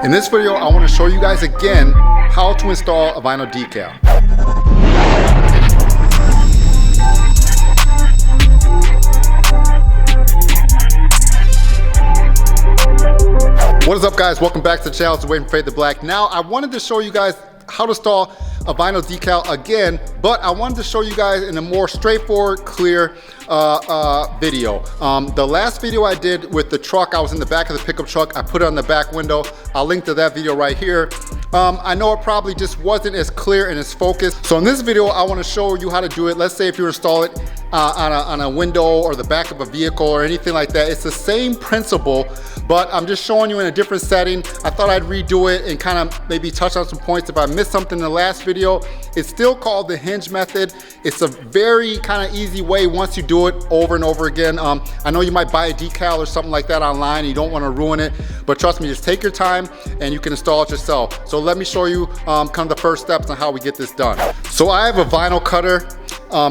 In this video, I want to show you guys again how to install a vinyl decal. What is up, guys? Welcome back to the channel. It's Away from Fade to Black. Now, I wanted to show you guys how to install a vinyl decal again, but I wanted to show you guys in a more straightforward, clear video. The last video I did with the truck, I was in the back of the pickup truck. I put it on the back window. I'll link to that video right here. I know it probably just wasn't as clear and as focused. So in this video, I want to show you how to do it. Let's say if you install it on a window or the back of a vehicle or anything like that. It's the same principle, but I'm just showing you in a different setting. I thought I'd redo it and kind of maybe touch on some points. If I missed something in the last video, it's still called the hinge method. It's a very kind of easy way once you do it over and over again. I know you might buy a decal or something like that online and you don't want to ruin it, but trust me, just take your time and you can install it yourself. So let me show you kind of the first steps on how we get this done. So I have a vinyl cutter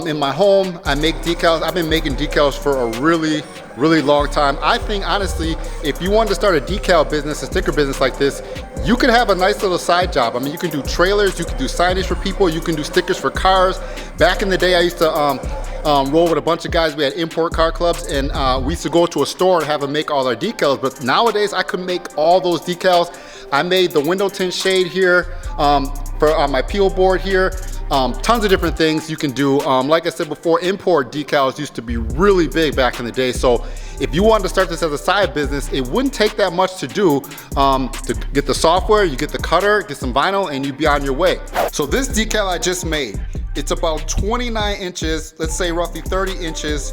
in my home. I make decals. I've been making decals for a really long time. I think honestly, if you wanted to start a decal business, a sticker business like this, you could have a nice little side job. I mean, you can do trailers, you can do signage for people, you can do stickers for cars. Back in the day, I used to roll with a bunch of guys. We had import car clubs, and we used to go to a store and have them make all our decals. But nowadays, I could make all those decals. I made the window tint shade here for my peel board here. Tons of different things you can do. Like I said before, import decals used to be really big back in the day. So if you wanted to start this as a side business, it wouldn't take that much to do. To get the software, you get the cutter, get some vinyl, and you'd be on your way. So this decal I just made, it's about 29 inches, let's say roughly 30 inches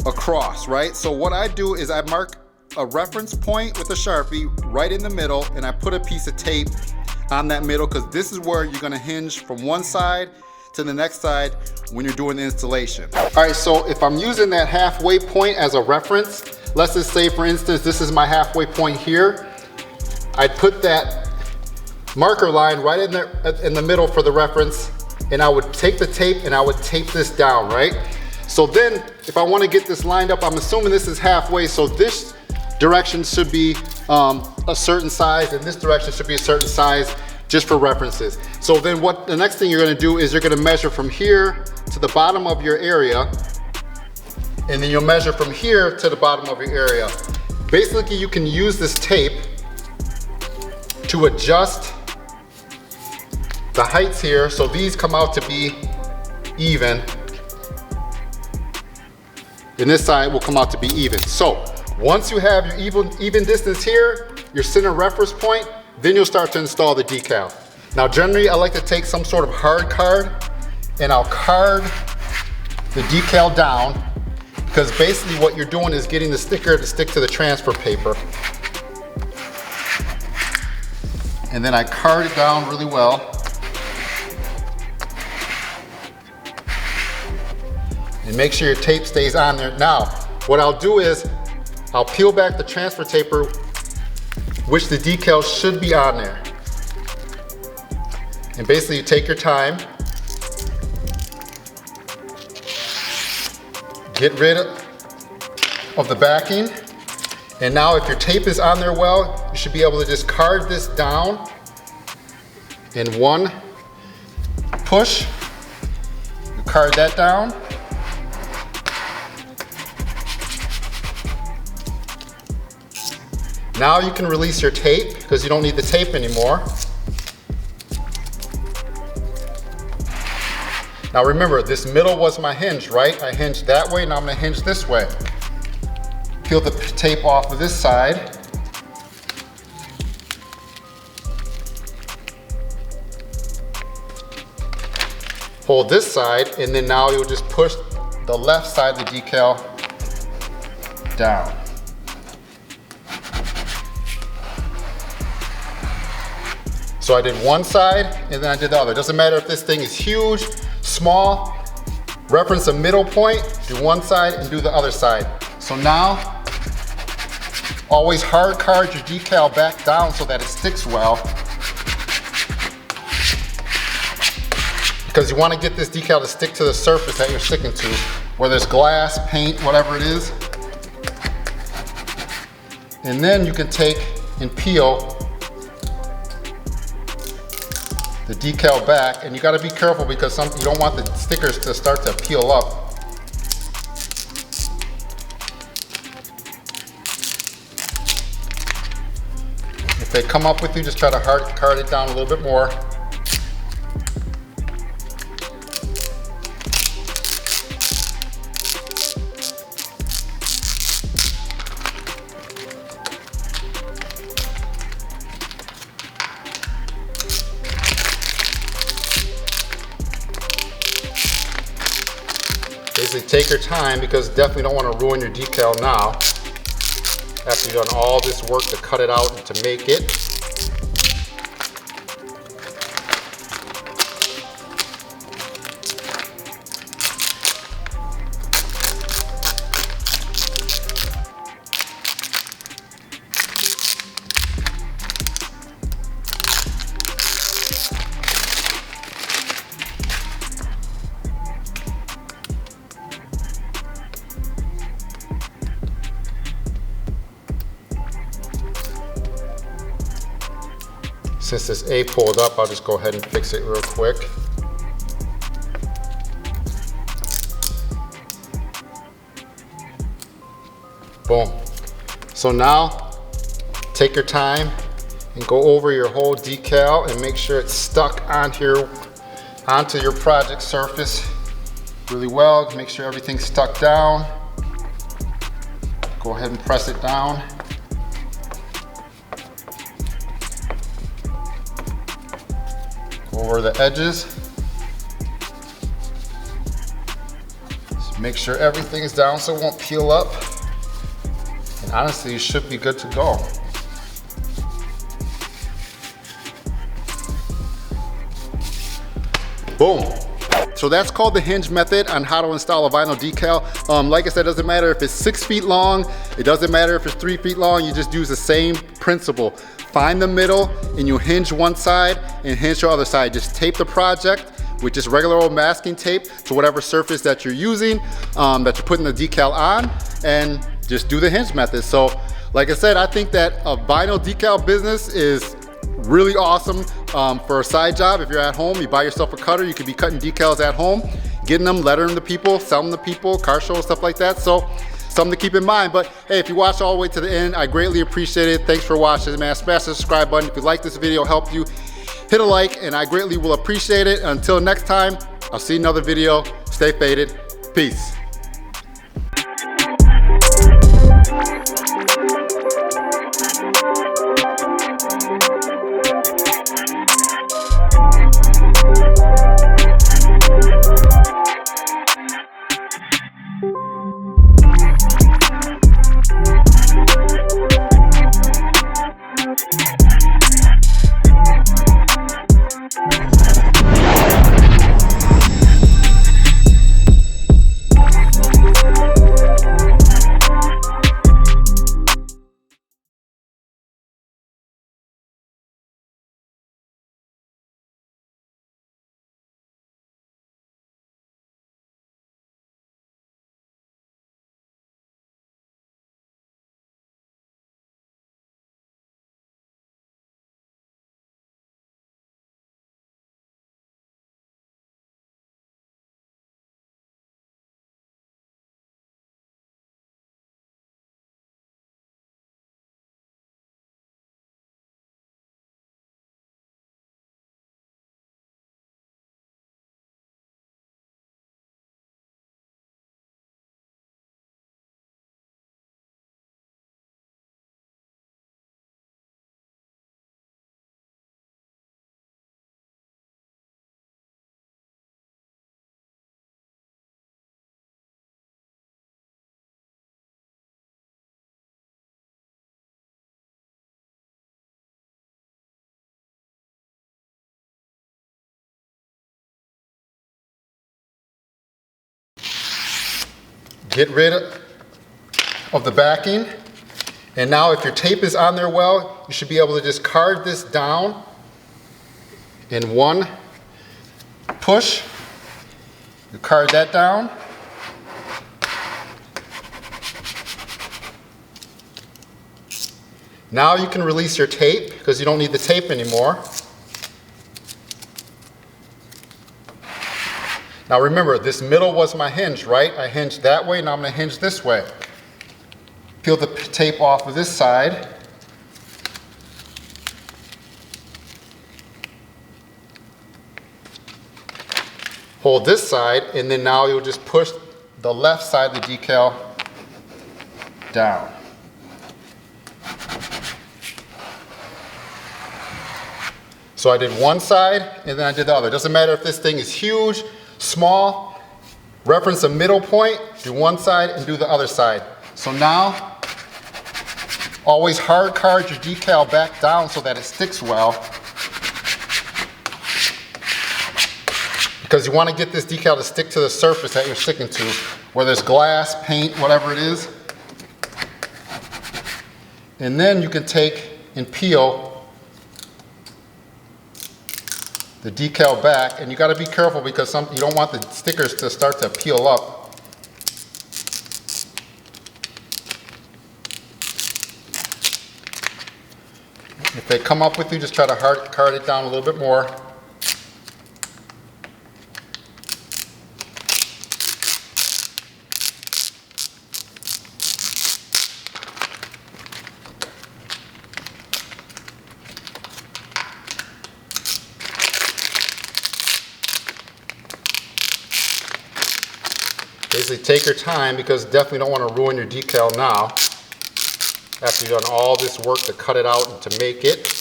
across, right? So what I do is I mark a reference point with a Sharpie right in the middle, and I put a piece of tape on that middle, because this is where you're gonna hinge from one side to the next side when you're doing the installation. All right, so if I'm using that halfway point as a reference, let's just say for instance, this is my halfway point here. I'd put that marker line right in the middle for the reference, and I would take the tape and I would tape this down, right? So then if I wanna get this lined up, I'm assuming this is halfway, so this direction should be a certain size, and this direction should be a certain size, just for references. So then what the next thing you're gonna do is you're gonna measure from here to the bottom of your area, and then you'll measure from here to the bottom of your area. Basically, you can use this tape to adjust the heights here, so these come out to be even, and this side will come out to be even. So once you have your even distance here, your center reference point, then you'll start to install the decal. Now generally, I like to take some sort of hard card and I'll card the decal down, because basically what you're doing is getting the sticker to stick to the transfer paper. And then I card it down really well. And make sure your tape stays on there. Now, what I'll do is I'll peel back the transfer paper, which the decal should be on there. And basically you take your time, get rid of the backing, and now if your tape is on there well, you should be able to just card this down in one push. You card that down. Now you can release your tape, because you don't need the tape anymore. Now remember, this middle was my hinge, right? I hinged that way, now I'm gonna hinge this way. Peel the tape off of this side. Hold this side, and then now you'll just push the left side of the decal down. So I did one side and then I did the other. Doesn't matter if this thing is huge, small, reference a middle point, do one side and do the other side. So now, always hard card your decal back down so that it sticks well. Because you want to get this decal to stick to the surface that you're sticking to, whether it's glass, paint, whatever it is. And then you can take and peel the decal back, and you got to be careful because you don't want the stickers to start to peel up. If they come up with you, just try to card it down a little bit more. Basically take your time because definitely don't want to ruin your decal now after you've done all this work to cut it out and to make it. Since this A pulled up, I'll just go ahead and fix it real quick. Boom. So now, take your time and go over your whole decal and make sure it's stuck onto your project surface really well. Make sure everything's stuck down. Go ahead and press it down. Over the edges. Just make sure everything is down so it won't peel up. And honestly, you should be good to go. Boom. So that's called the hinge method on how to install a vinyl decal. Like I said, it doesn't matter if it's 6 feet long, it doesn't matter if it's 3 feet long, you just use the same principle. Find the middle and you hinge one side and hinge the other side. Just tape the project with just regular old masking tape to whatever surface that you're using, that you're putting the decal on, and just do the hinge method. So like I said, I think that a vinyl decal business is really awesome for a side job. If you're at home, you buy yourself a cutter, you could be cutting decals at home, getting them, lettering to people, selling to people, car shows, stuff like that. So something to keep in mind. But hey, if you watch all the way to the end, I greatly appreciate it. Thanks for watching, man. Smash the subscribe button. If you like this video, helped you, hit a like, and I greatly will appreciate it. Until next time, I'll see you in another video. Stay faded. Peace. Get rid of the backing. And now if your tape is on there well, you should be able to just card this down in one push. You card that down. Now you can release your tape because you don't need the tape anymore. Now remember, this middle was my hinge, right? I hinged that way, now I'm gonna hinge this way. Peel the tape off of this side. Hold this side, and then now you'll just push the left side of the decal down. So I did one side, and then I did the other. It doesn't matter if this thing is huge, small, reference a middle point, do one side and do the other side. So now, always hard card your decal back down so that it sticks well. Because you want to get this decal to stick to the surface that you're sticking to, whether it's glass, paint, whatever it is. And then you can take and peel the decal back, and you got to be careful because you don't want the stickers to start to peel up. If they come up with you, just try to hard card it down a little bit more. Basically take your time because definitely don't want to ruin your decal now after you've done all this work to cut it out and to make it.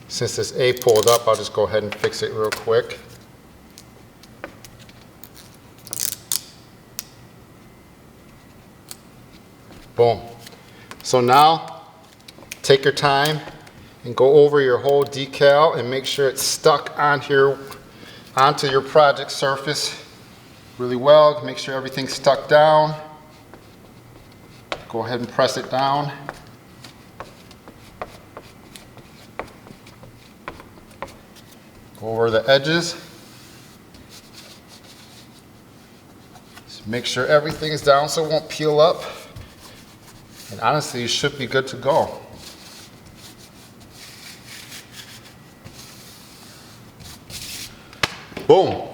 Since this A pulled up, I'll just go ahead and fix it real quick. Boom. So now, take your time and go over your whole decal and make sure it's stuck onto your project surface really well. Make sure everything's stuck down. Go ahead and press it down. Go over the edges. Just make sure everything is down so it won't peel up. And honestly, you should be good to go. Boom.